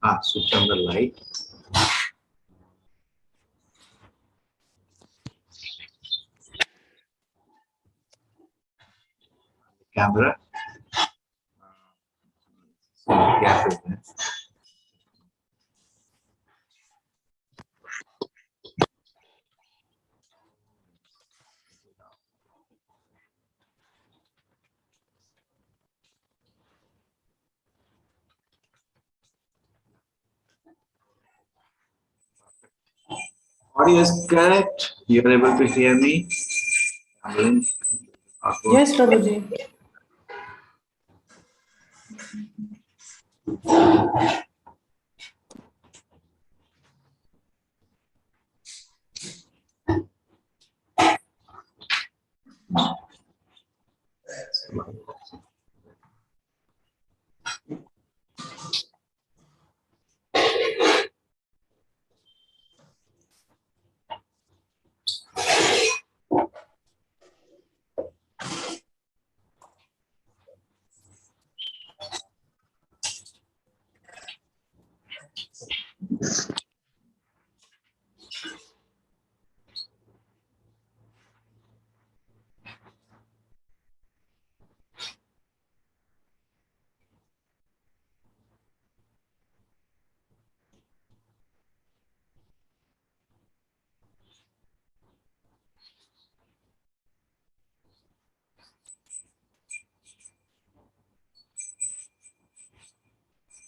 Switch on the light. Camera. Audio is correct. You are able to hear me? Yes, Prabhuji.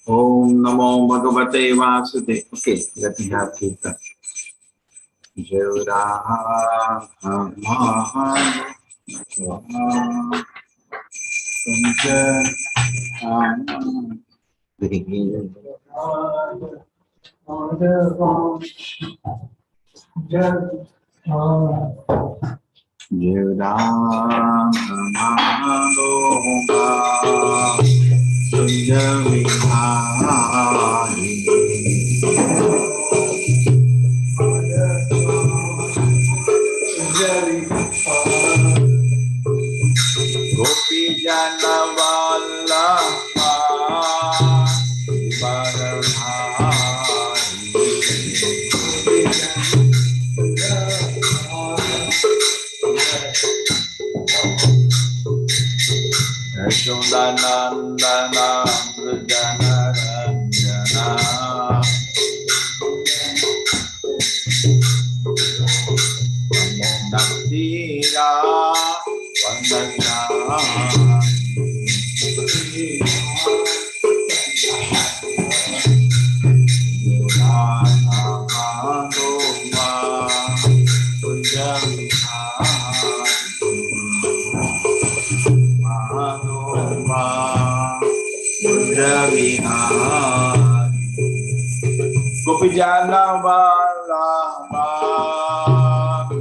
Om Namo Bhagavate Vasudevaya. Okay, let me have Kirtan. Jevra Gopi Jana Vallabha Yashodanandana Vrajana Ranjana Naktira Vandana Gopi Jana Vallabha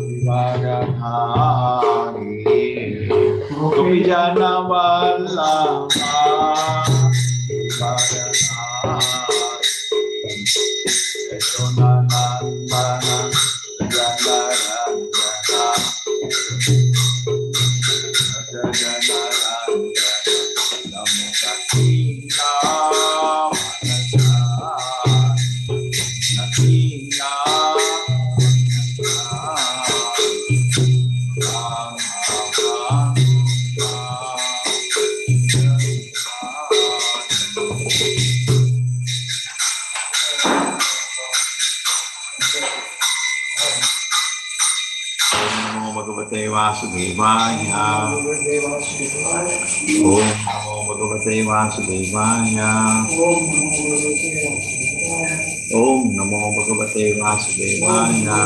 Vivadhari Gopi Jana Vallabha Vivadhari Yashodanandana Jana Ranjana Jana Ranjana Namo Katina Bhagavate Vasudevaya. Om Namo Bhagavate Vasudevaya. Om Namo Bhagavate Vasudevaya.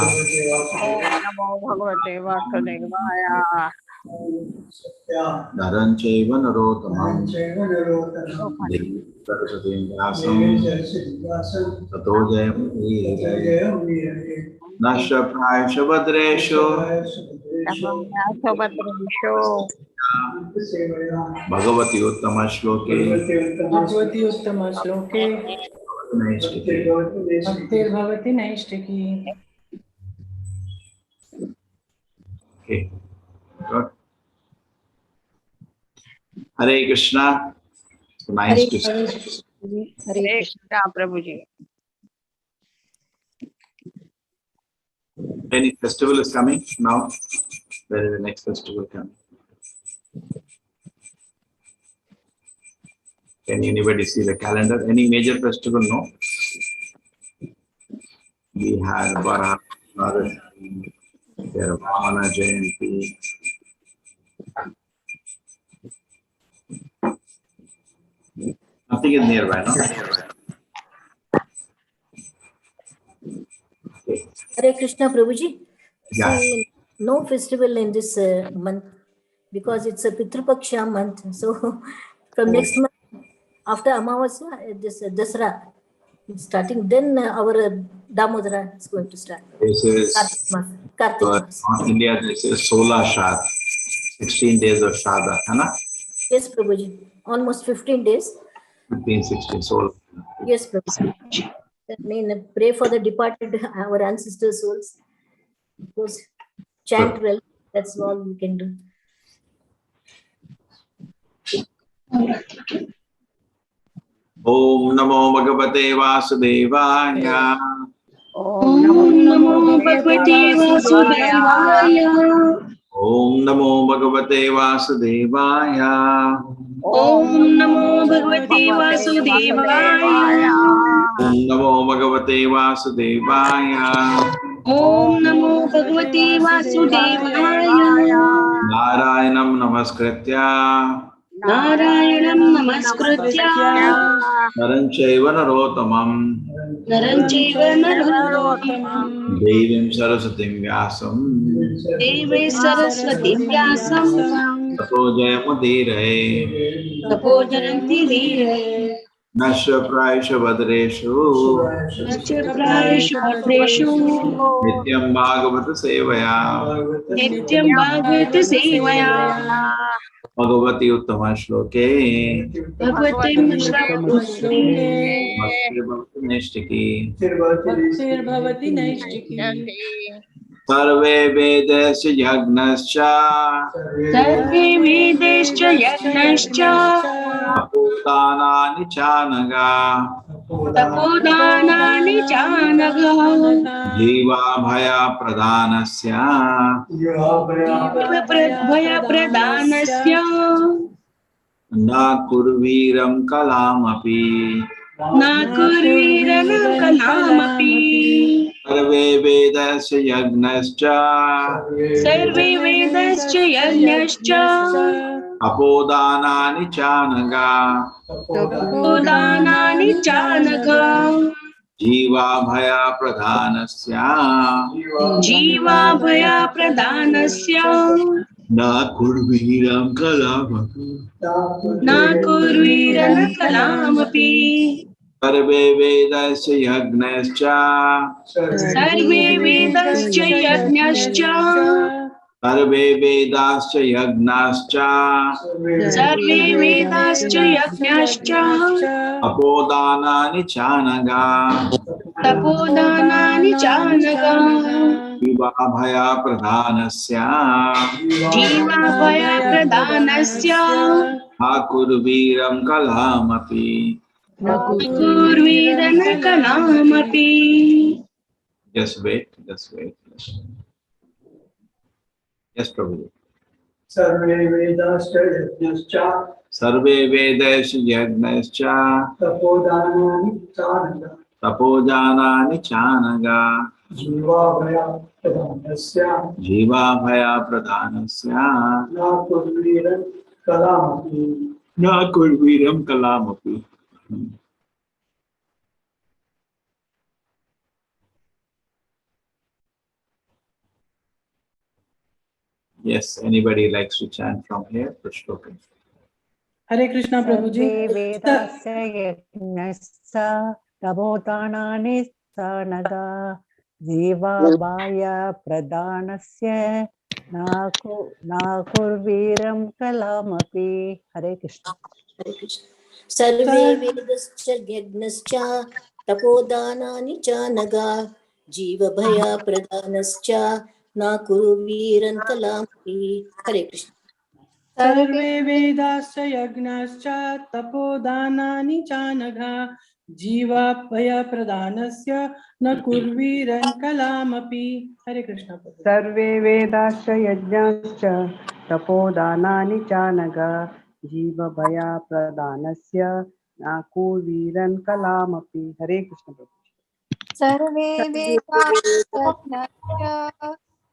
Om Namo Bhagavate Vasudevaya. Dharancheva Narotamam Devi Saraswatim Vyasam Tato Jayam Nasha Praisha Vadresho Bhagavati Uttama Shloke Bhagavati Uttama Shloke Bhaktir Bhavati Naishtaki. Okay, good. Hare Krishna. Nice to see you. Hare Krishna, Prabhuji. Any festival is coming now? Where is the next festival coming? Can anybody see the calendar? Any major festival? No. We had Varaha, there Vamana Jayanti. Nothing is nearby, no? Okay. Hare Krishna, Prabhuji. Yeah. See, no festival in this month because it's a Pitrupaksha month. So from next month, after Amavasya, this Dasra is starting. Then our Damodara is going to start. This is Kartik Mas. North India, this is Sola Shad, 16 days of Shada, Hana? Yes, Prabhuji. Almost 15 days. 15, 16, Sola. Yes, Prabhuji. I mean, pray for the departed, our ancestors' souls. Of course, chant well. That's all we can do. Om Namo Bhagavate Vasudevaya. Om Namo Bhagavate Vasudevaya. Om Namo Bhagavate Vasudevaya. Om Namo Bhagavate Vasudevaya. Om Namo Bhagavate Vasudevaya. Om Namo Bhagavate Vasudevaya. Narayanam Namaskritya. Narayanam Namaskritya. Naram Chaiva Narottamam. Naram Chaiva Narottamam. Devim Saraswatim Vyasam. Deve Saraswati Vyasam. Tato Jayamudire. Tapojanti Dhire. Nashya Praisha Vadreshu. Nachaprayeshu Bhadreshu. Nityam Bhagavata Sevaya. Nityam Bhagavata Sevaya. Bhagavati Uttama Shloke. Bhagavate Shloke. Bhakti Bhakti Nishtiki. Bhaktir bhavati naishtiki. Sarve Vedasya Yagnascha. Sarve Vedescha Yagnascha. Apodanani Chanaga. Tapodanani Chanaga. Jiva Bhaya Pradhanasya. Bhaya Pradhanasya. Na Kurviram Kalamapi. Na Kurvirana Kalamapi. Sarve Vedasya Yagnascha. Sarve Vedascha Yagnascha. Apodanani Chanaga. Tapodanani Chanaga. Jiva Bhaya Pradhanasya. Jiva Bhaya Pradhanasya. Na Kurviram Kalamapi. Na Kurvirana Kalamapi. Sarve Vedasya Yagnascha. Sarve Vedascha Yagnascha. Sarve Vedasya Yagnascha. Sarve Vedascha Yagnascha. Apodanani Chanaga. Tapodanani Chanaga. Jiva Bhaya Pradhanasya. Jiva Bhaya Pradhanasya. Akurviram Kalamapi. Kurvirana Kalamapi. Just wait, just wait. Yes, Prabhu. Sarve Vedascha Yajnascha Sarve Vedasya Yagnascha. Tapodanani Chanaga Tapojanani Chanaga. Jiva Bhaya Pradhanasya Jiva Bhaya Pradhanasya. Na Kurviram Kalamapi. Na Kurviram Kalamapi. Yes, anybody likes to chant from here? Prashloka. Hare Krishna, Prabhuji. Vedasya Yagnasya Tapodanani Chanaga Jiva Bhaya Pradhanasya Nakurviram Kalamapi. Hare Krishna. Hare Krishna. Sarve Vedascha Yagnascha Tapodanani Chanaga Jiva Bhaya Pradhanascha Na Kuru Viran Kalamapi. Hare Krishna. सर्वे वेदाश्च यज्ञाश्च तपोदानानि चानघा जीवाभयप्रदानस्य न कुर्वीरन् कलामपि। हरे कृष्ण प्रभु। सर्वे वेदाश्च यज्ञाश्च तपोदानानि चानघ जीवभयप्रदानस्य न कुर्वीरन् कलामपि। हरे कृष्ण प्रभु। सर्वे वेदाश्च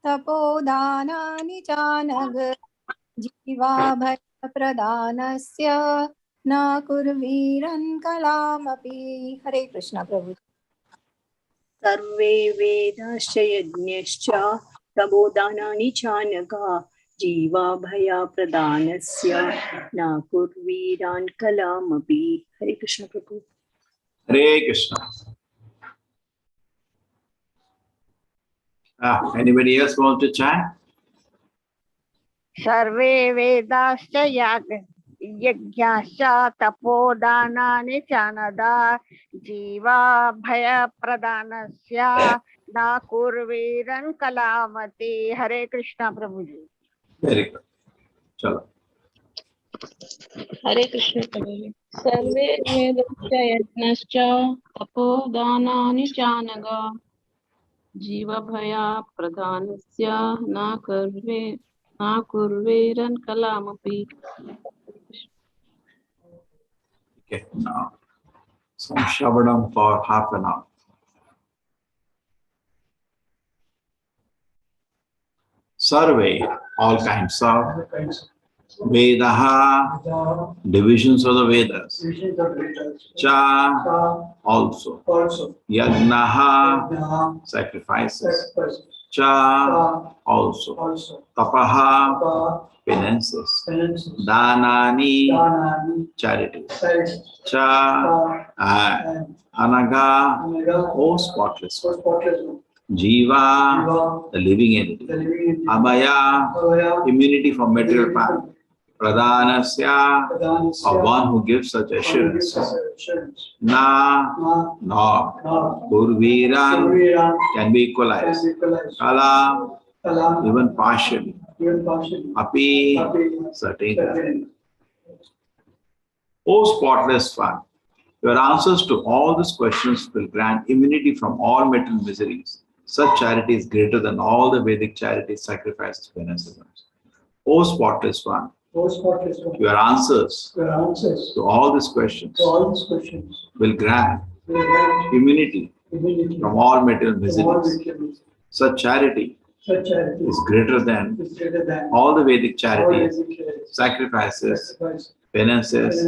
तपोदानानि चानघ जीवाभयप्रदानस्य न कुर्वीरन् कलामपि। हरे कृष्ण प्रभु। सर्वे वेदाश्च यज्ञश्च तपोदानानि चानघा जीवाभयप्रदानस्य न कुर्वीरान् कलामपि। हरे कृष्ण प्रभु। Hare Krishna. Anybody else want to chant? सर्वे वेदाश्च यज्ञाश्च तपोदानानि चानदा जीवाभयप्रदानस्य न कुर्वीरन् कलामति। हरे कृष्णा प्रभु जी। Very good. Chalo. हरे कृष्ण प्रभु। सर्वे वेदाश्च यज्ञश्च तपोदानानि चानघा जीवभयप्रदानस्य न कुर्वीरन् कलामपि। Okay, now some Shabadam for half an hour. Survey, all kinds of Vedaha, divisions of the Vedas. Cha, also. Yagnaha, sacrifices. Cha, also. Tapaha, penances. Danani, charities. Cha, Anaga, oh spotless. Jiva, the living entity. Abhaya, immunity from material power. Pradhanasya, of one who gives such assurance. Na, nor. Kurviran, can be equalized. Kala, even partially. Api, certainly. O spotless one, your answers to all these questions will grant immunity from all material miseries. Such charity is greater than all the Vedic charities, sacrifices, penances. O spotless one, your answers to all these questions will grant immunity from all material miseries. Such charity is greater than all the Vedic charities, sacrifices, penances,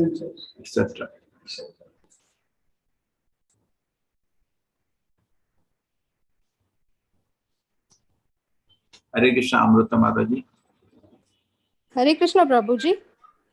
etc. Hare Krishna, Amrita Mataji. Hare Krishna Prabhuji.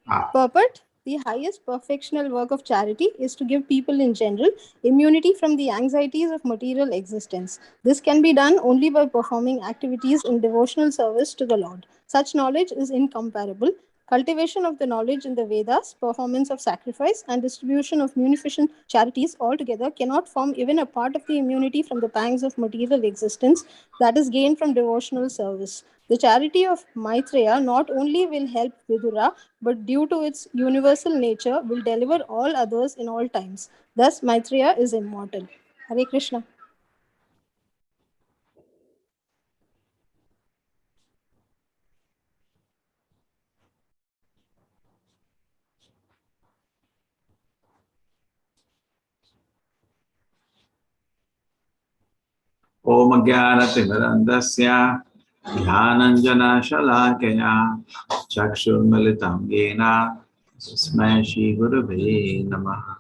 Ah. Purport: the highest perfectional work of charity is to give people in general immunity from the anxieties of material existence. This can be done only by performing activities in devotional service to the Lord. Such knowledge is incomparable. Cultivation of the knowledge in the Vedas, performance of sacrifice, and distribution of munificent charities altogether cannot form even a part of the immunity from the pangs of material existence that is gained from devotional service. The charity of Maitreya not only will help Vidura, but due to its universal nature, will deliver all others in all times. Thus, Maitreya is immortal. Hare Krishna. Om Jnanatimirandasya Dhyananjana Shalakaya Chakshurmilitam Yena Tasmai Shri Gurave Namaha.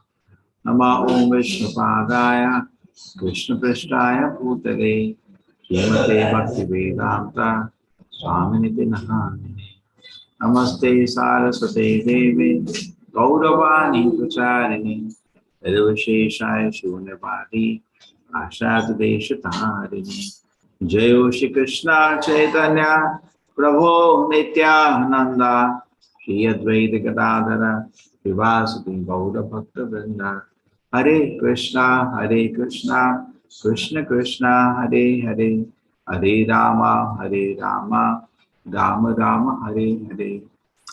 Nama Om Vishnupadaya Krishna Prishtaya Bhutale Shrimate Bhaktivedanta Swaminiti Nahamine. Namaste Saraswate Devi Gauravani Pracharini Nirvisheshaya Shunavadi Ashad Deshatarini. Jayo Shri Krishna Chaitanya Prabhu Nityananda Shri Advaita Gadadhara Vivasati Gaura Bhakta Vrinda. Hare Krishna Krishna Krishna Hare Hare Hare Rama Rama Hare Hare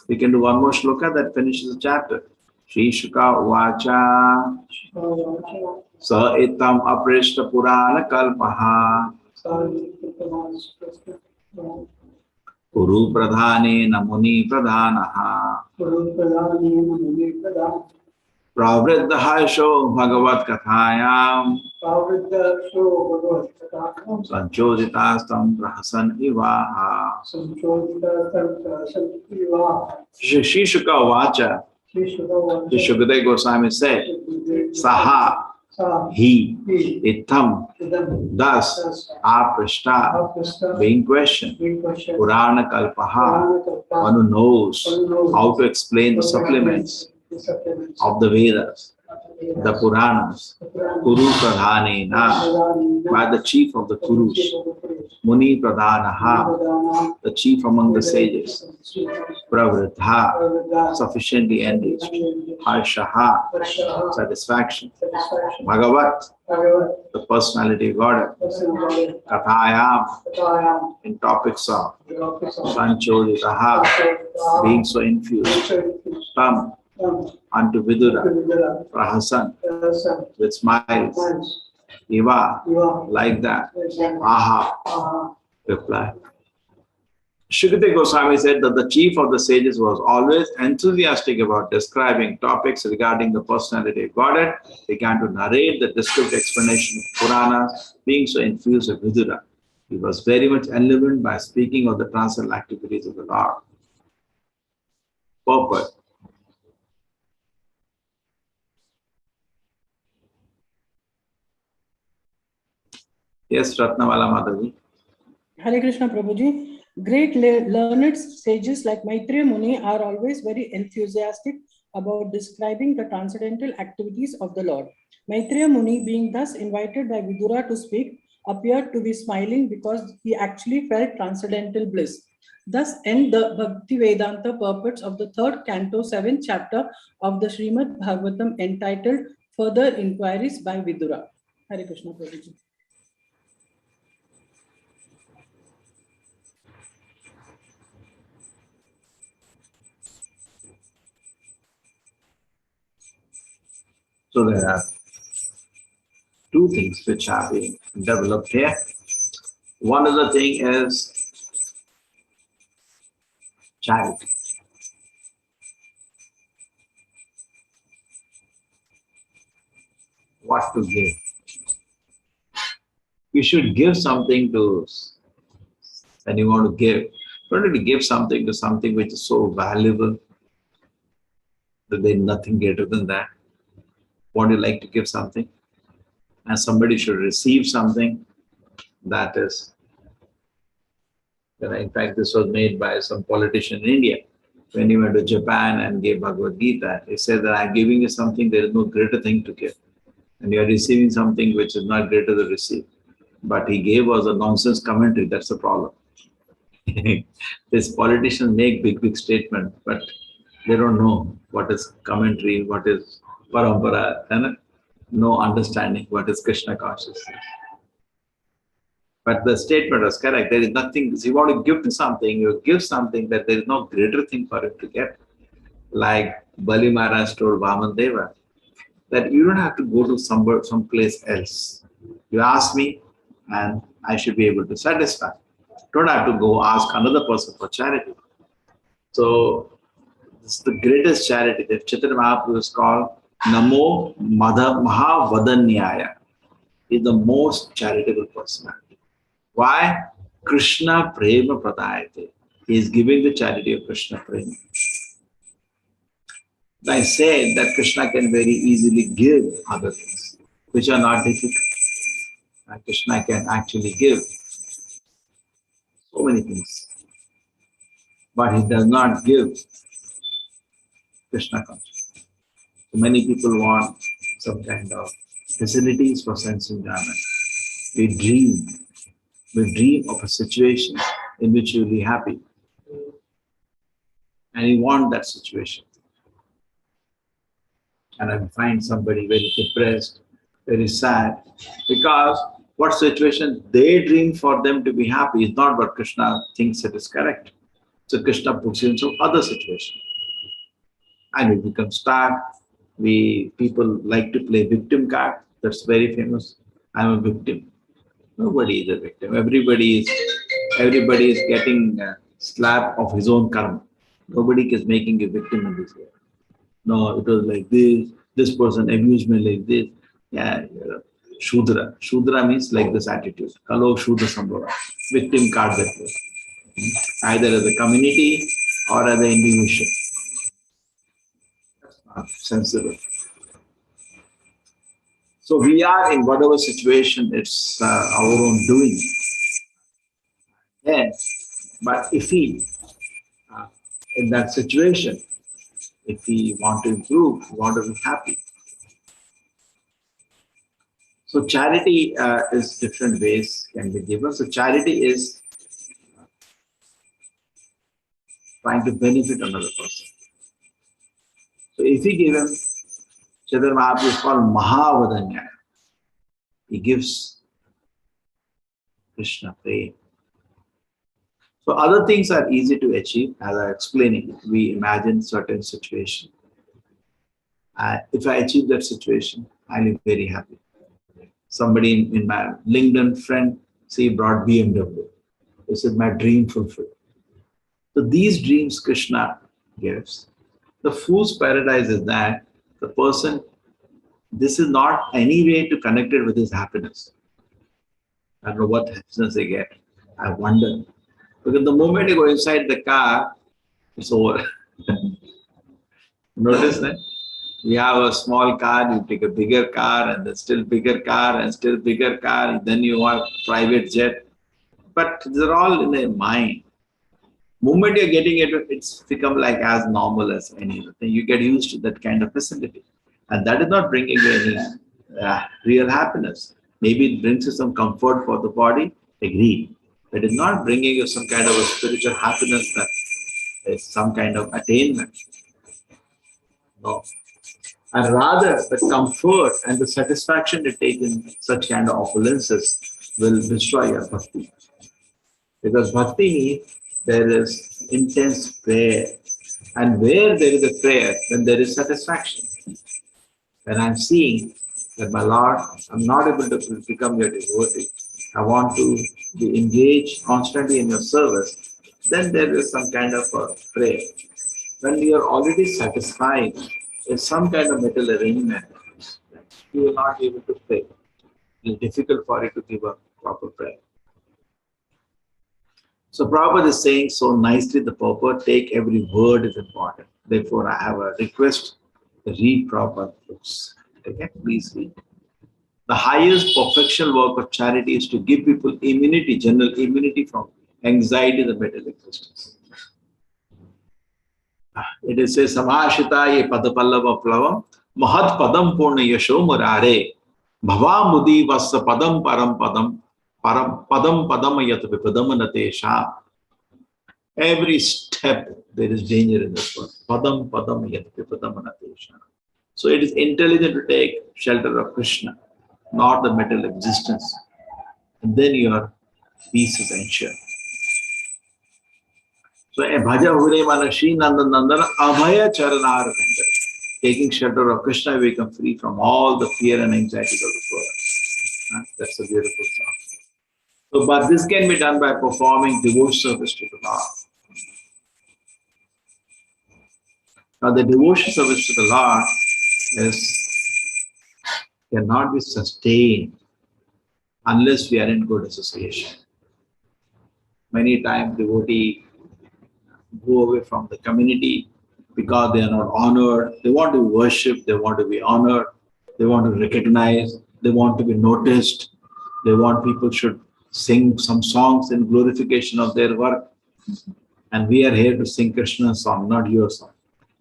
We can do one more shloka that finishes the chapter. Shri Shuka Uvacha Sa Itam Aprishta Purana Kalpaha Kuru Pradhane Namuni Pradhanaha Pravriddhasho Bhagavat Kathayam Sanchojitastam Prahasan Ivaha. Shri Shuka Vacha, Shri Shukadeva Goswami said, Saha, he, itam, thus, aprishta, being questioned, Purana Kalpaha, one who knows how to explain the supplements of the Vedas, the Puranas, Kuru Pradhanena, by the chief of the Kurus, Muni Pradhanaha, the chief among the sages, Pravriddha, sufficiently enriched, Harshaha, satisfaction, Bhagavat, the personality of God, Kathayam, in topics of Sanchoditaha, being so infused, Tam, unto Vidura, Prahasan, with smiles, Iva, like that, Aha, reply. Shukadeva Goswami said that the chief of the sages was always enthusiastic about describing topics regarding the personality of Godhead. He began to narrate the descriptive explanation of Puranas, being so infused with Vidura. He was very much enlivened by speaking of the transcendental activities of the Lord. Purport. Yes, Ratnawala Mataji. Hare Krishna Prabhuji. Great learned sages like Maitreya Muni are always very enthusiastic about describing the transcendental activities of the Lord. Maitreya Muni, being thus invited by Vidura to speak, appeared to be smiling because he actually felt transcendental bliss. Thus end the Bhakti Vedanta purports of the 3rd canto, 7th chapter of the Srimad Bhagavatam entitled Further Inquiries by Vidura. Hare Krishna Prabhuji. So there are two things which are being developed here. One of the thing is charity. What to give? You should give something to, when you want to give, don't really give something to something which is so valuable that there is nothing greater than that. Would you like to give something? And somebody should receive something that is, in fact, this was made by some politician in India. When he went to Japan and gave Bhagavad Gita, he said that I'm giving you something, there is no greater thing to give. And you are receiving something which is not greater to receive. But he gave us a nonsense commentary, that's the problem. These politicians make big statements, but they don't know what is commentary, what is parampara, and no understanding what is Krishna consciousness. But the statement was correct. There is nothing, if you want to give to something, you give something that there is no greater thing for it to get. Like Bali Maharaj told Vaman Deva, that you don't have to go to someplace else. You ask me and I should be able to satisfy. Don't have to go ask another person for charity. So this is the greatest charity that Chaitanya Mahaprabhu is called Namo Mahavadanyaya. He is the most charitable personality. Why? Krishna Prema Pradayate. He is giving the charity of Krishna Prema. I said that Krishna can very easily give other things which are not difficult. And Krishna can actually give so many things. But he does not give Krishna consciousness. So many people want some kind of facilities for sense enjoyment. We dream of a situation in which you'll be happy. And you want that situation. And I find somebody very depressed, very sad, because what situation they dream for them to be happy is not what Krishna thinks it is correct. So Krishna puts you in some other situation. And we become stuck. People like to play victim card. That's very famous. I'm a victim. Nobody is a victim. Everybody is getting a slap of his own karma. Nobody is making a victim in this way. No, it was like this. This person abused me like this. Yeah, Shudra. Shudra means like this attitude. Kalo Shudra Sambhava. Victim card that way. Either as a community or as an individual. That's not sensible. So we are in whatever situation, it's our own doing. Yeah. But if we, in that situation, if we want to improve, we want to be happy. So charity is different ways can be given. So charity is trying to benefit another person. So if we give him, Chaitanya Mahaprabhu is called Mahavadanya. He gives Krishna prema. So other things are easy to achieve. As I explaining, we imagine certain situation. If I achieve that situation, I'll be very happy. Somebody in my LinkedIn friend, say, brought BMW. This is my dream fulfilled. So these dreams Krishna gives. The fool's paradise is that the person, this is not any way to connect it with his happiness. I don't know what happiness they get. I wonder. Because the moment you go inside the car, it's over. Notice that? We have a small car, you take a bigger car, and then still bigger car, and still bigger car, and then you have private jet. But they're all in their mind. Moment you're getting it, it's become like as normal as any other thing. You get used to that kind of facility. And that is not bringing you any real happiness. Maybe it brings you some comfort for the body, agreed. But it's not bringing you some kind of a spiritual happiness that is some kind of attainment. No. And rather, the comfort and the satisfaction you take in such kind of opulences will destroy your bhakti. Because bhakti means there is intense prayer. And where there is a prayer, then there is satisfaction. When I'm seeing that, my Lord, I'm not able to become your devotee, I want to be engaged constantly in your service, then there is some kind of a prayer. When you are already satisfied in some kind of mental arrangement, you will not be able to pray. It is difficult for you to give a proper prayer. So Prabhupada is saying so nicely the purport, take every word is important. Therefore, I have a request, read Prabhupada books. Okay, please read. The highest perfection work of charity is to give people immunity, general immunity from anxiety, the mental existence. It is says, Samashita ye padapallava plavam, mahat padam purna yasho murare, bhavamudi vassa padam param padam, padam padam yat vipadam natesha. Every step there is danger in this world. Padam padam yat vipadam natesha. So it is intelligent to take shelter of Krishna, not the material existence. And then your peace is ensured. So Bhaja Hure Mana Shri Nandan Nandana Abhaya Charanar Vendra. Taking shelter of Krishna, we become free from all the fear and anxiety of this world. That's a beautiful song. So, but this can be done by performing devotional service to the Lord. Now, the devotional service to the Lord cannot be sustained unless we are in good association. Many times devotees go away from the community because they are not honored. They want to worship, they want to be honored, they want to recognize, they want to be noticed, they want people should sing some songs in glorification of their work. And we are here to sing Krishna's song, not your song.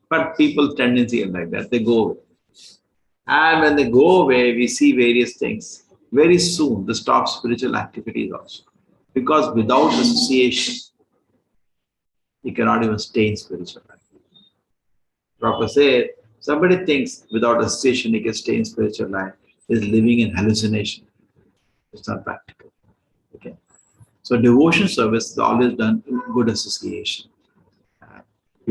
But people's tendency is like that, they go away. And when they go away, we see various things. Very soon, they stop spiritual activities also. Because without association, you cannot even stay in spiritual life. Prabhupada said, somebody thinks without association he can stay in spiritual life, is living in hallucination. It's not practical. Okay. So devotion service is always done in good association.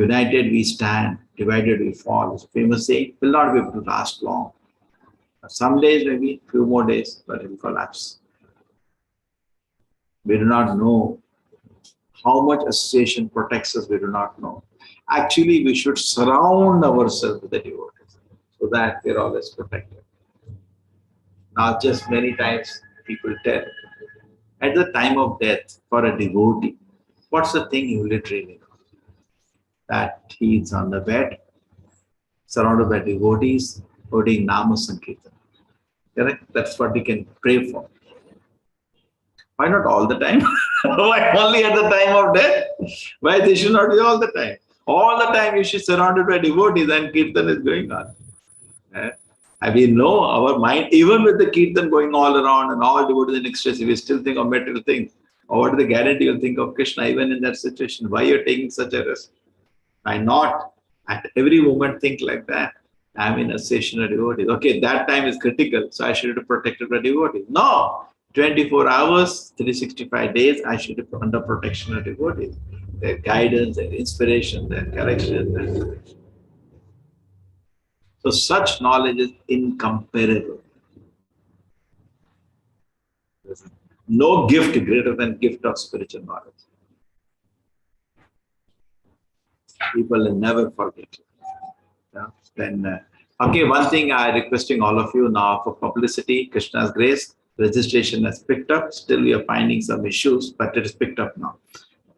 United we stand, divided we fall. It's a famous saying, will not be able to last long. Some days, maybe few more days, but it will collapse. We do not know how much association protects us, we do not know. Actually, we should surround ourselves with the devotees so that we are always protected. Not just many times people tell, at the time of death for a devotee, what's the thing you literally know? That he is on the bed, surrounded by devotees, holding Nama Sankirtan. Correct? That's what we can pray for. Why not all the time? Why only at the time of death? Why they should not be all the time? All the time you should be surrounded by devotees and Kirtan is going on. And we know our mind, even with the Kirtan going all around and all devotees in ecstasy, we still think of material things. Or what is the guarantee you'll think of Krishna even in that situation? Why you're taking such a risk? Why not at every moment think like that? I'm in association of devotees. Okay, that time is critical, so I should have protected the devotees. No! 24 hours, 365 days, I should be under protection of devotees. Their guidance, their inspiration, their correction. So such knowledge is incomparable. There's no gift greater than gift of spiritual knowledge. People will never forget it. Yeah? Then, okay, one thing I'm requesting all of you now for publicity, Krishna's grace, registration has picked up. Still, we are finding some issues, but it is picked up now.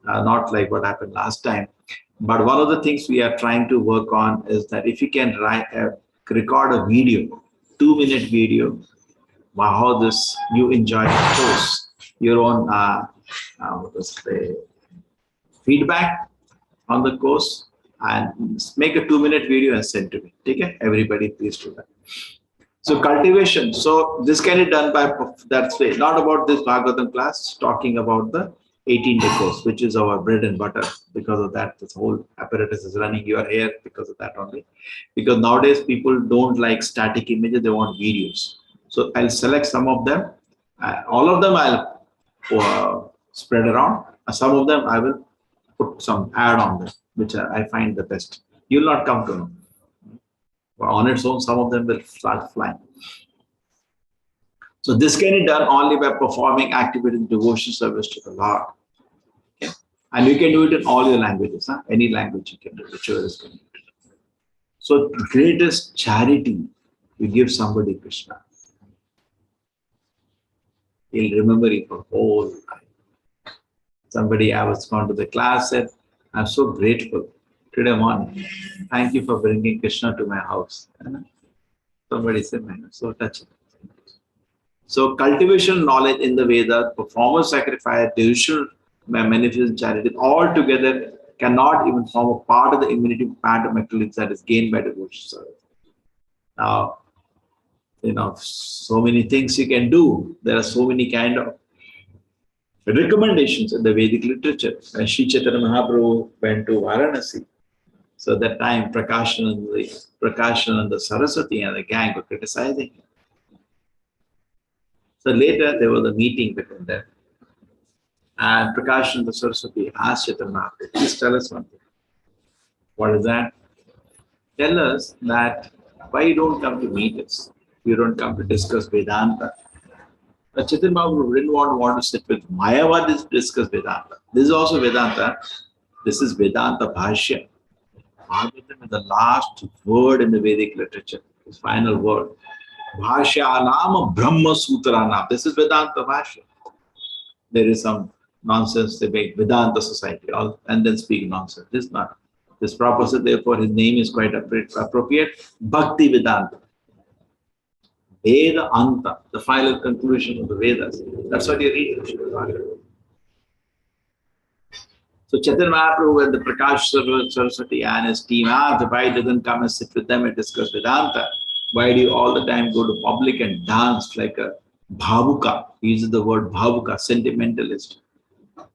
Not like what happened last time. But one of the things we are trying to work on is that if you can record a video, 2-minute video, how this you enjoy the course, your own feedback on the course, and make a 2-minute video and send to me. Okay? Everybody, please do that. So cultivation. So this can be done by that way. Not about this Bhagavatam class, talking about the 18-day course, which is our bread and butter. Because of that, this whole apparatus is running. You are here because of that only. Because nowadays people don't like static images; they want videos. So I'll select some of them. All of them I'll spread around. Some of them I will put some ad on them, which I find the best. You'll not come to know. But on its own, some of them will start flying. So this can be done only by performing activity in devotion service to the Lord. Okay? And you can do it in all your languages. Huh? Any language you can do, whichever is convenient. So the greatest charity you give somebody Krishna. He'll remember it for whole life. Somebody I was gone to the class said, I'm so grateful today morning. Thank you for bringing Krishna to my house. Somebody said, man, so touching. So cultivation knowledge in the Vedas, performance sacrifice, devotional manifestation charity, all together cannot even form a part of the immunity part of material that is gained by devotion service. Now, so many things you can do. There are so many kind of recommendations in the Vedic literature. When Sri Chaitanya Mahaprabhu went to Varanasi, so that time Prakashan and the Saraswati and the gang were criticizing him. So later there was a meeting between them. And Prakashan and the Saraswati asked Chaitanya Mahaprabhu, please tell us one thing. What is that? Tell us that why you don't come to meet us. You don't come to discuss Vedanta. But Chaitanya Mahaprabhu didn't want to sit with Mayavadis to discuss Vedanta. This is also Vedanta. This is Vedanta Bhashya. Bhagavatam is the last word in the Vedic literature, his final word. Bhashya Nama Brahma Sutra Nam. This is Vedanta Bhashya. There is some nonsense they make Vedanta society and then speak nonsense. This is not. This proper, therefore his name is quite appropriate. Bhakti Vedanta. Veda Anta, the final conclusion of the Vedas. That's what you read. So Chaitanya Mahaprabhu and the Prakash Saraswati and his team asked, why doesn't come and sit with them and discuss Vedanta? Why do you all the time go to public and dance like a bhavuka? He uses the word bhavuka, sentimentalist.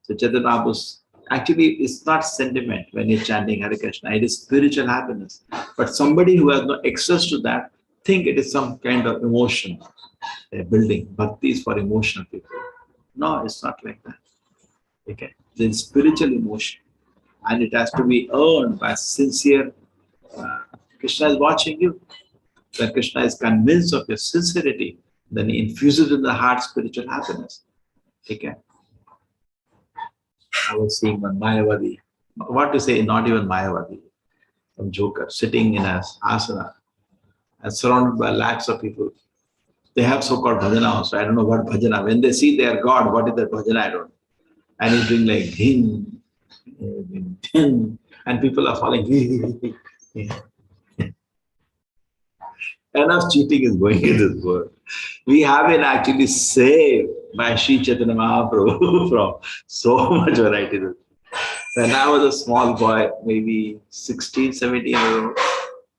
So Chaitanya Mahaprabhu, actually it's not sentiment when you're chanting Hare Krishna, it is spiritual happiness. But somebody who has no access to that, think it is some kind of emotion they're building. Bhakti is for emotional people. No, it's not like that. Okay, there's spiritual emotion. and it has to be earned by sincere. Krishna is watching you. When Krishna is convinced of your sincerity, then he infuses in the heart spiritual happiness. Okay. I was seeing one Mayavadi, what to say, not even Mayavadi, some joker sitting in a asana and surrounded by lakhs of people. They have so-called bhajana also. I don't know what bhajana. When they see their God, what is that bhajana? I don't know. And he's doing like ding, ding, and people are falling. Enough cheating is going in this world. We have been actually saved by Sri Chaitanya Mahaprabhu from so much variety. When I was a small boy, maybe 16, 17 years old,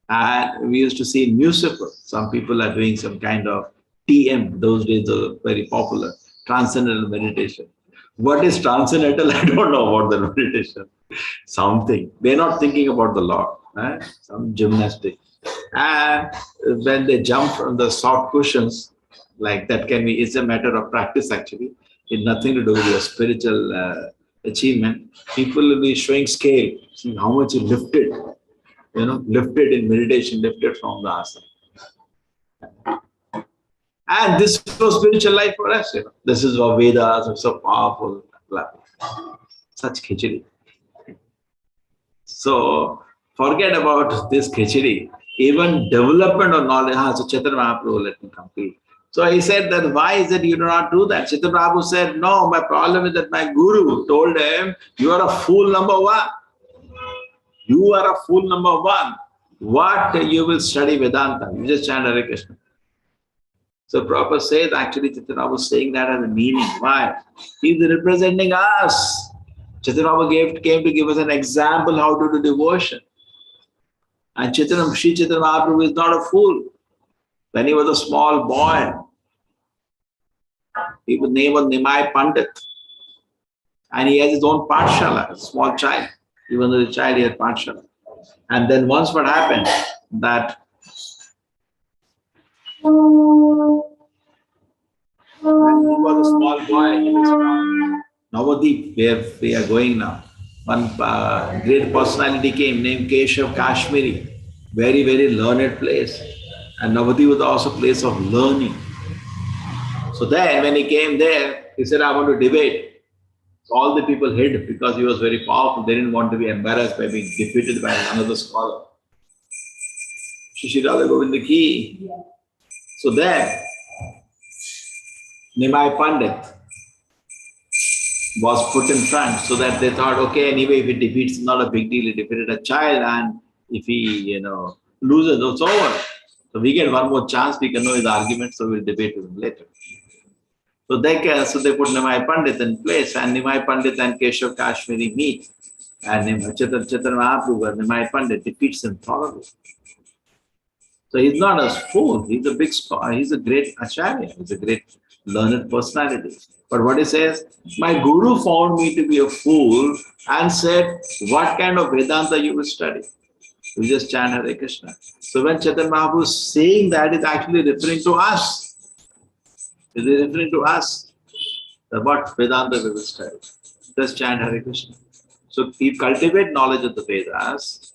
and we used to see in newspaper, some people are doing some kind of TM, those days are very popular, transcendental meditation. What is transcendental? I don't know about the meditation. Something. They're not thinking about the Lord. Some gymnastic. And when they jump from the soft cushions, like that can be, it's a matter of practice actually. It's nothing to do with your spiritual achievement. People will be showing scale, see how much you lifted, lifted in meditation, lifted from the asana. And this was spiritual life for us. This is what Vedas are so powerful. Such khichdi. So forget about this khichdi. Even development of knowledge. So Chaitanya Mahaprabhu, let me complete. So he said that why is it you do not do that? Chaitanya Mahaprabhu said, no, my problem is that my guru told him, you are a fool number one. You are a fool number one. What you will study Vedanta? You just chant Hare Krishna. So Prabhupada says actually Chaitanya Mahaprabhu was saying that as a meaning. Why? He is representing us. Chaitanya Mahaprabhu came to give us an example how to do devotion. And Sri Chaitanya Mahaprabhu is not a fool. When he was a small boy, his name was Nimai Pandit. And he has his own pathshala, a small child. Even though the child, he had pathshala. And then once what happened, that when he was a small boy, he was from Navadip, where we are going now. One great personality came named Keshav Kashmiri. Very, very learned place. And Navadip was also a place of learning. So then when he came there, he said, I want to debate. So all the people hid because he was very powerful. They didn't want to be embarrassed by being defeated by another scholar. Shri Radha Govinda ki. So then, Nimai Pandit was put in front so that they thought, okay, anyway, if he defeats, it's not a big deal. He defeated a child, and if he, loses, it's over. So we get one more chance, we can know his argument, so we'll debate with him later. So they put Nimai Pandit in place, and Nimai Pandit and Keshav Kashmiri meet. And Chaitanya Mahaprabhu, Nimai Pandit, defeats him thoroughly. So he's not a fool, he's a big scholar, he's a great acharya, he's a great learned personality. But what he says, my guru found me to be a fool and said, what kind of Vedanta you will study? You just chant Hare Krishna. So when Chaitanya Mahaprabhu is saying that, it's actually referring to us. It is referring to us. That what Vedanta we will study. Just chant Hare Krishna. So we cultivate knowledge of the Vedas,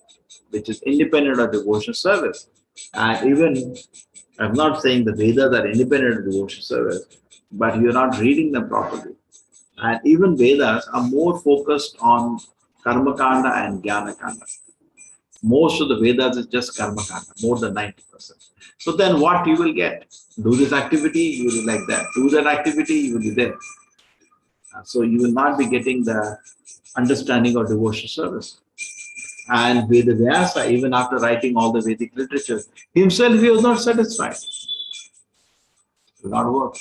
which is independent of devotion service. And even, I'm not saying the Vedas are independent of devotion service, but you're not reading them properly. And even Vedas are more focused on Karma Kanda and Jnana Kanda. Most of the Vedas is just Karma Kanda, more than 90%. So then what you will get? Do this activity, you will be like that. Do that activity, you will be there. So you will not be getting the understanding of devotion service. And Vedavyasa, even after writing all the Vedic literature, himself he was not satisfied. It will not work.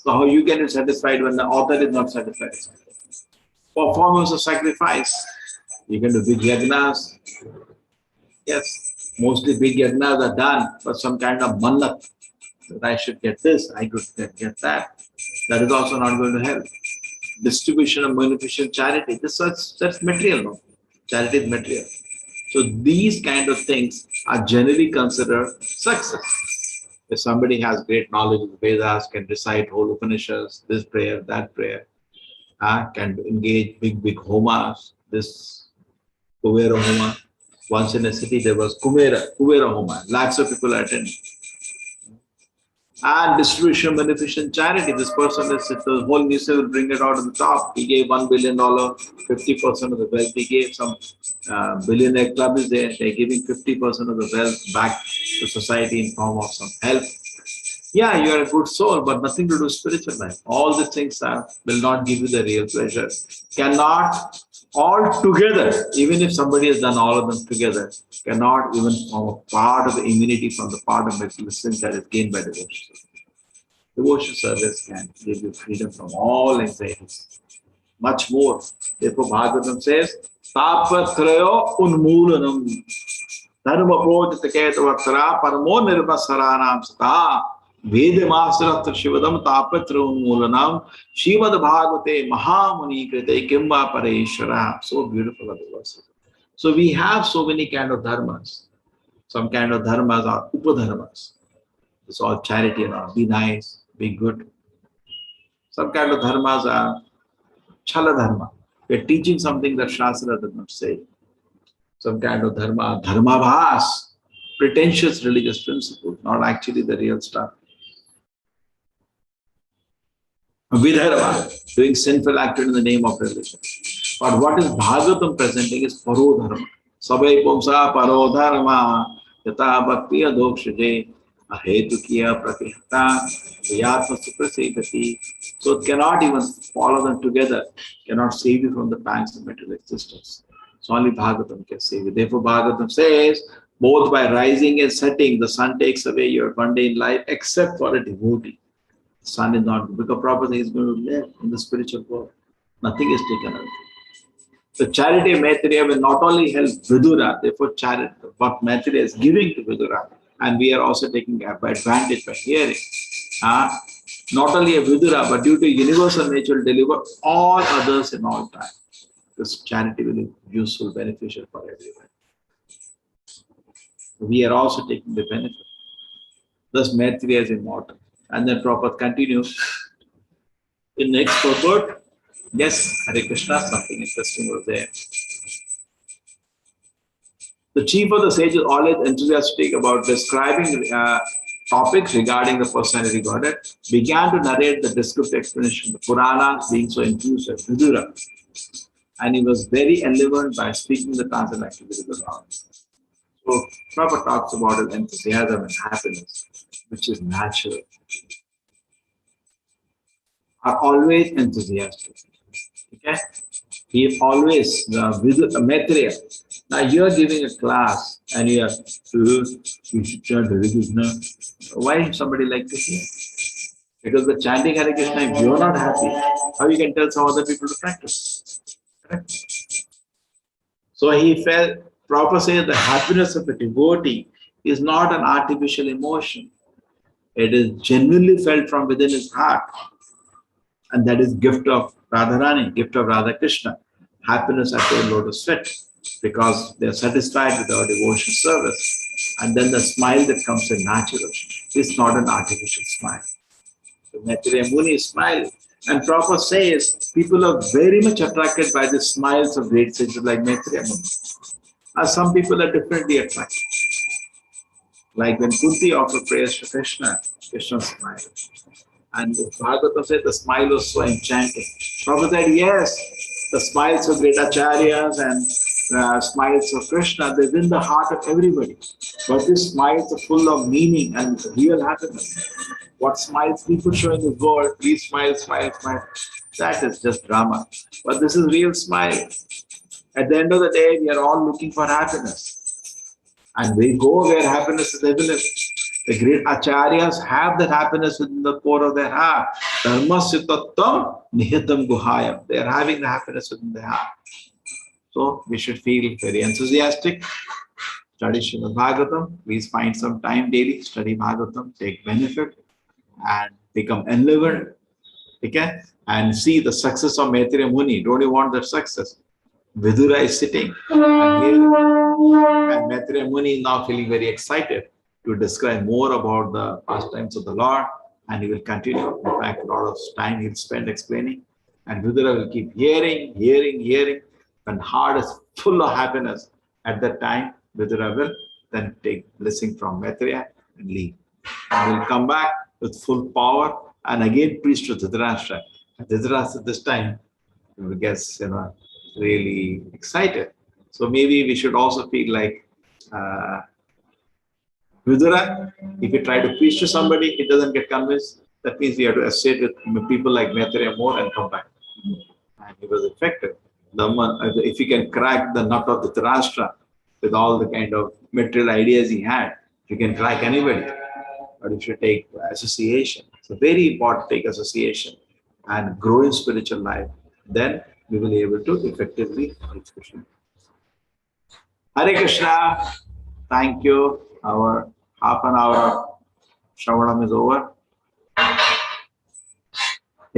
So how you get satisfied when the author is not satisfied? Performance of sacrifice. You can do big yajnas. Yes, mostly big yajnas are done for some kind of mannat. That I should get this, I could get that. That is also not going to help. Distribution of beneficial charity, that's material, no? Charity is material. So these kind of things are generally considered success. If somebody has great knowledge of the Vedas, can recite whole Upanishads, this prayer, that prayer, can engage big homas, this Kuvera Homa. Once in a city there was Kuvera Homa. Lakhs of people attended. And distribution beneficent charity. This person is the whole newspaper will bring it out at the top. He gave $1 billion, 50% of the wealth. He gave some billionaire club is there. They're giving 50% of the wealth back to society in form of some help. Yeah, you are a good soul, but nothing to do with spiritual life. All the things will not give you the real pleasure. Cannot all together, even if somebody has done all of them together, cannot even form a part of the immunity from the part of material sin that is gained by devotion. Devotion service can give you freedom from all anxieties. Much more. Therefore, Bhagavatam says, Tapatrayo unmoolanam dharma bodhitaketvatra paramo nirvasaranam sata Vedamastratra Shivadam Tapatrayo unmoolanam Srimad Bhagavate Mahamuni Krite Kimba Pareshwara. So beautiful are the verses. So we have so many kind of dharmas. Some kind of dharmas are upadharmas. It's all charity and all. Be nice, be good. Some kind of dharmas are chala dharma. We're teaching something that Shastra does not say. Some kind of dharma, dharmabhas, pretentious religious principles, not actually the real stuff. Vidharma, doing sinful activity in the name of religion. But what is Bhagavatam presenting is parodharma. Sabai pumsa parodharma yata bhakti adokshade ahetukiya pratihata vyatma suprasedati. So it cannot even follow them together, cannot save you from the pangs of material existence. So only Bhagavatam can save you. Therefore Bhagavatam says, both by rising and setting, the sun takes away your mundane life except for a devotee. The sun is not, because proper thing is going to live in the spiritual world. Nothing is taken away. So charity of Maitreya will not only help Vidura, therefore charity, what Maitreya is giving to Vidura, and we are also taking advantage by hearing. Not only a Vidura, but due to universal nature will deliver all others in all time. This charity will be useful, beneficial for everyone. We are also taking the benefit. Thus Maitreya is immortal. And then Prabhupada continues. In next purport, yes, Hare Krishna, something interesting was there. The chief of the sages, always enthusiastic about describing topics regarding the personality Godhead, began to narrate the descriptive explanation, the Puranas being so infused with Vidura. And he was very enlivened by speaking the transcendental activity of the Lord. So Prabhupada talks about his enthusiasm and happiness, which is natural. Are always enthusiastic. Okay? He is always with Maitreya. Now you are giving a class and you are, you should chant Hare Krishna. Why would somebody like to hear? Because the chanting Hare Krishna, if you are not happy, how you can tell some other people to practice? Correct? So he felt, Prabhupada says the happiness of a devotee is not an artificial emotion. It is genuinely felt from within his heart. And that is gift of Radharani, gift of Radha Krishna, happiness at their lotus feet, because they are satisfied with our devotion service. And then the smile that comes in natural is not an artificial smile. The Maitreya Muni is smiling. And Prabhupada says people are very much attracted by the smiles of great sages like Maitreya Muni. As some people are differently attracted. Like when Kunti offered prayers to Krishna, Krishna smiled. And Bhagavatam said the smile was so enchanting. Prabhupada said, yes, the smiles of great acharyas and smiles of Krishna, they're in the heart of everybody. But these smiles are full of meaning and real happiness. What smiles people show in the world, please smile, smile, smile. That is just drama. But this is real smile. At the end of the day, we are all looking for happiness. And we go where happiness is evident. The great acharyas have that happiness within the core of their heart. Dharmasya tattvam nihitam guhayam. They are having the happiness within their heart. So we should feel very enthusiastic. Study Srimad Bhagavatam. Please find some time daily. Study Bhagavatam. Take benefit and become enlivened. Okay? And see the success of Maitreya Muni. Don't you want that success? Vidura is sitting and here, and Maitreya Muni is now feeling very excited to describe more about the pastimes of the Lord, and he will continue. In fact, a lot of time he'll spend explaining, and Vidura will keep hearing. When heart is full of happiness, at that time, Vidura will then take blessing from Maitreya and leave. And will come back with full power and again preach to Dhritarashtra. Dhritarashtra this time gets really excited. So maybe we should also feel like Vidura, if you try to preach to somebody, it doesn't get convinced. That means we have to associate with people like Maitreya more and come back. And he was effective. If you can crack the nut of the Dhritarashtra with all the kind of material ideas he had, you can crack anybody. But if you take association, it's very important to take association and grow in spiritual life, then we will be able to effectively reach Krishna. Hare Krishna, thank you. Our half an hour of Shravanam is over.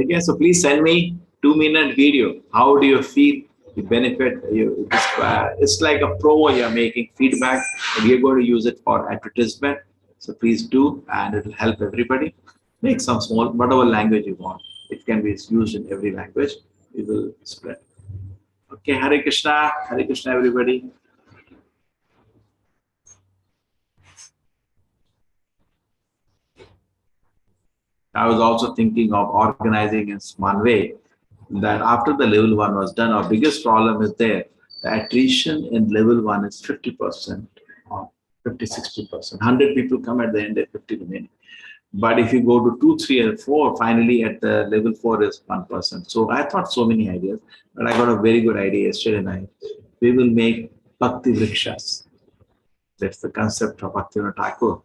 Okay, so please send me 2-minute video. How do you feel? The benefit? It's like a promo you're making, feedback, and we're going to use it for advertisement. So please do, and it will help everybody. Make some small, whatever language you want. It can be used in every language. It will spread. Okay, Hare Krishna, everybody. I was also thinking of organizing in one way that after the level 1 was done, our biggest problem is there. The attrition in level 1 is 50% or 50-60%. 100 people come at the end, at 50 remaining. But if you go to 2, 3, and 4, finally at the level 4 is 1%. So I thought so many ideas, but I got a very good idea yesterday night. We will make Bhakti Vrikshas. That's the concept of Bhaktivinoda Thakur.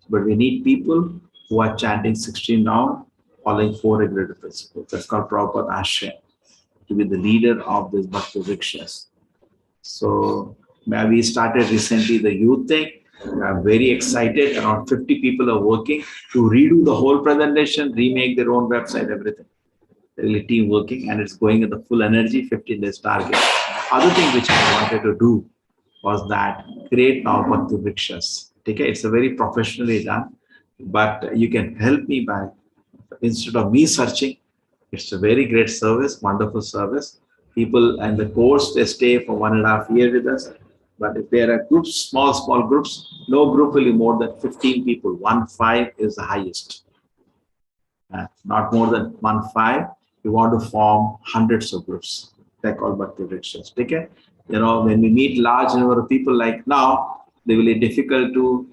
But we need people who are chanting 16 rounds, following 4 regulative principles. That's called Prabhupada Ashram, to be the leader of this Bhakti Vrikshas. So we started recently the youth thing. We are very excited. Around 50 people are working to redo the whole presentation, remake their own website, everything. Really team working, and it's going at the full energy, 15 days target. Other thing which I wanted to do was that create now Bhakti Vrikshas. Okay, it's a very professionally done, but you can help me by, instead of me searching, it's a very great service, wonderful service. People and the course, they stay for 1.5 years with us. But if there are groups, small groups, no group will be more than 15 people. 1-5 is the highest. Not more than 1-5. We want to form hundreds of groups. They're called Bhakti Vrikshas. Okay? When we meet large number of people like now, they will be difficult to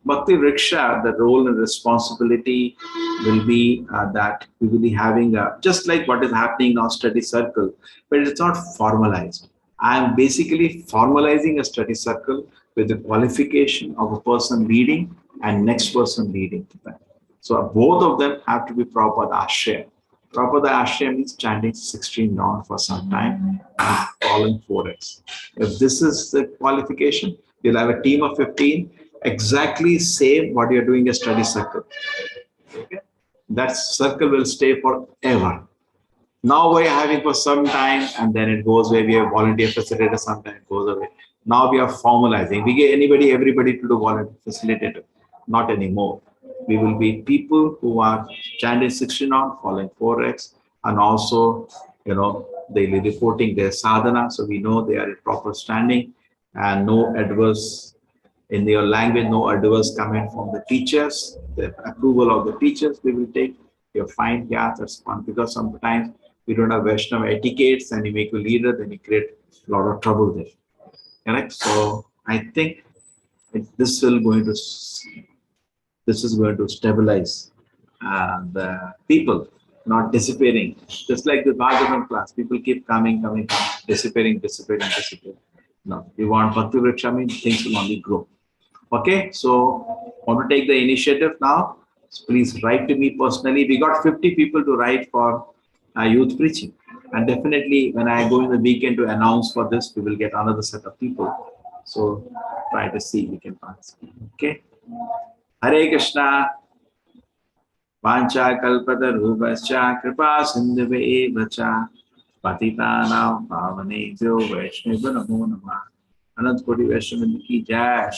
Bhakti Vriksha, the role and responsibility will be that we will be having just like what is happening now, study circle, but it's not formalized. I am basically formalizing a study circle with the qualification of a person leading and next person leading to them. So both of them have to be Prabhupada Ashram. Prabhupada Ashram means chanting 16 rounds for some time and following 4x. If this is the qualification, you'll have a team of 15, exactly same what you're doing a study circle. Okay? That circle will stay forever. Now we're having for some time and then it goes away. We have volunteer facilitator, sometimes it goes away. Now we are formalizing. We get everybody to do volunteer facilitator. Not anymore. We will be people who are chanting 16 rounds, following 4x, and also, they'll be reporting their sadhana. So we know they are in proper standing and no adverse, in their language, no adverse comment from the teachers. The approval of the teachers we will take. You're fine, yeah, that's fun. Because sometimes we don't have Vaishnava etiquettes and you make a leader, then you create a lot of trouble there. Correct? So I think this is going to stabilize the people, not dissipating. Just like the Bhagavatam class, people keep coming, dissipating. No, we want Bhakti Vriksha, means things will only grow. Okay, so want to take the initiative now? So please write to me personally. We got 50 people to write for youth preaching. And definitely when I go in the weekend to announce for this, we will get another set of people. So try to see we can participate. Okay. Hare Krishna. Vancha kalpada rupascha kripa sindhave evacha patitanam pavanebhyo vaishnava namo namah. Anant Koti Vaishnava ki jai.